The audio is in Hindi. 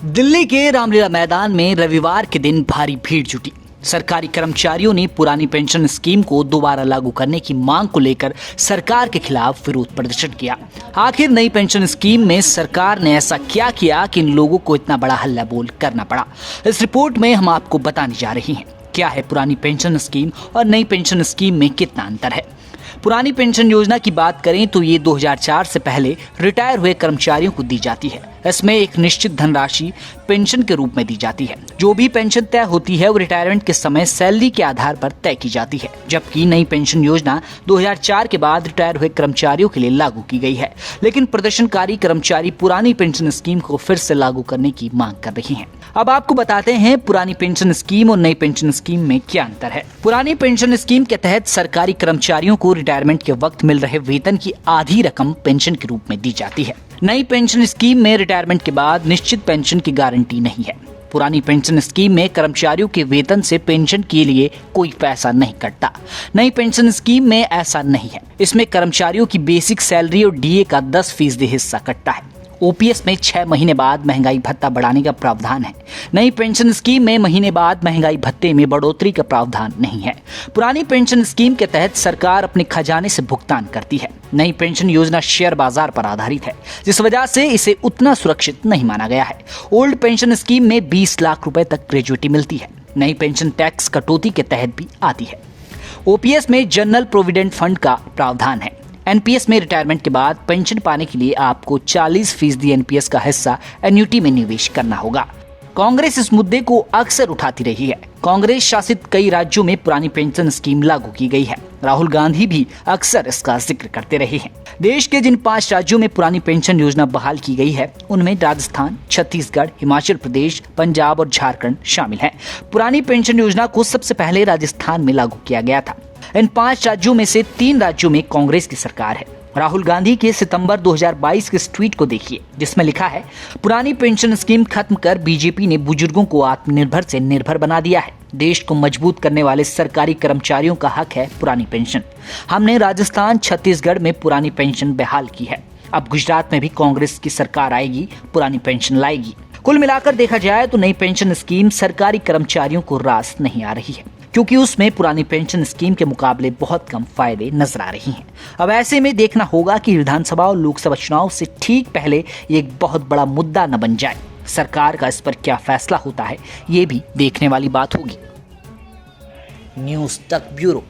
दिल्ली के रामलीला मैदान में रविवार के दिन भारी भीड़ जुटी। सरकारी कर्मचारियों ने पुरानी पेंशन स्कीम को दोबारा लागू करने की मांग को लेकर सरकार के खिलाफ विरोध प्रदर्शन किया। आखिर नई पेंशन स्कीम में सरकार ने ऐसा क्या किया कि इन लोगों को इतना बड़ा हल्ला बोल करना पड़ा। इस रिपोर्ट में हम आपको बताने जा रहे हैं क्या है पुरानी पेंशन स्कीम और नई पेंशन स्कीम में कितना अंतर है। पुरानी पेंशन योजना की बात करें तो ये 2004 से पहले रिटायर हुए कर्मचारियों को दी जाती है। इसमें एक निश्चित धनराशि पेंशन के रूप में दी जाती है। जो भी पेंशन तय होती है वो रिटायरमेंट के समय सैलरी के आधार पर तय की जाती है, जबकि नई पेंशन योजना 2004 के बाद रिटायर हुए कर्मचारियों के लिए लागू की गई है। लेकिन प्रदर्शनकारी कर्मचारी पुरानी पेंशन स्कीम को फिर से लागू करने की मांग कर रही हैं। अब आपको बताते हैं पुरानी पेंशन स्कीम और नई पेंशन स्कीम में क्या अंतर है। पुरानी पेंशन स्कीम के तहत सरकारी कर्मचारियों को रिटायरमेंट के वक्त मिल रहे वेतन की आधी रकम पेंशन के रूप में दी जाती है। नई पेंशन स्कीम में रिटायरमेंट के बाद निश्चित पेंशन की गारंटी नहीं है। पुरानी पेंशन स्कीम में कर्मचारियों के वेतन से पेंशन के लिए कोई पैसा नहीं कटता। नई पेंशन स्कीम में ऐसा नहीं है। इसमें कर्मचारियों की बेसिक सैलरी और डीए का 10% हिस्सा कटता है। ओपीएस में 6 महीने बाद महंगाई भत्ता बढ़ाने का प्रावधान है। नई पेंशन स्कीम में महीने बाद महंगाई भत्ते में बढ़ोतरी का प्रावधान नहीं है। पुरानी पेंशन स्कीम के तहत सरकार अपने खजाने से भुगतान करती है। नई पेंशन योजना शेयर बाजार पर आधारित है, जिस वजह से इसे उतना सुरक्षित नहीं माना गया है। ओल्ड पेंशन स्कीम में 20 लाख रुपए तक ग्रेजुइटी मिलती है। नई पेंशन टैक्स कटौती के तहत भी आती है। ओपीएस में जनरल प्रोविडेंट फंड का प्रावधान है। एनपीएस में रिटायरमेंट के बाद पेंशन पाने के लिए आपको 40% एनपीएस का हिस्सा एन्युटी में निवेश करना होगा। कांग्रेस इस मुद्दे को अक्सर उठाती रही है। कांग्रेस शासित कई राज्यों में पुरानी पेंशन स्कीम लागू की गई है। राहुल गांधी भी अक्सर इसका जिक्र करते रहे हैं। देश के जिन 5 राज्यों में पुरानी पेंशन योजना बहाल की गई है उनमें राजस्थान, छत्तीसगढ़, हिमाचल प्रदेश, पंजाब और झारखंड शामिल हैं। पुरानी पेंशन योजना को सबसे पहले राजस्थान में लागू किया गया था। इन 5 राज्यों में से 3 राज्यों में कांग्रेस की सरकार है। राहुल गांधी के सितंबर 2022 के इस ट्वीट को देखिए, जिसमें लिखा है, पुरानी पेंशन स्कीम खत्म कर बीजेपी ने बुजुर्गों को आत्मनिर्भर से निर्भर बना दिया है। देश को मजबूत करने वाले सरकारी कर्मचारियों का हक है पुरानी पेंशन। हमने राजस्थान, छत्तीसगढ़ में पुरानी पेंशन बहाल की है। अब गुजरात में भी कांग्रेस की सरकार आएगी, पुरानी पेंशन लाएगी। कुल मिलाकर देखा जाए तो नई पेंशन स्कीम सरकारी कर्मचारियों को रास नहीं आ रही है, क्योंकि उसमें पुरानी पेंशन स्कीम के मुकाबले बहुत कम फायदे नजर आ रही हैं। अब ऐसे में देखना होगा कि विधानसभा और लोकसभा चुनाव से ठीक पहले ये एक बहुत बड़ा मुद्दा न बन जाए। सरकार का इस पर क्या फैसला होता है, ये भी देखने वाली बात होगी। न्यूज़ तक ब्यूरो।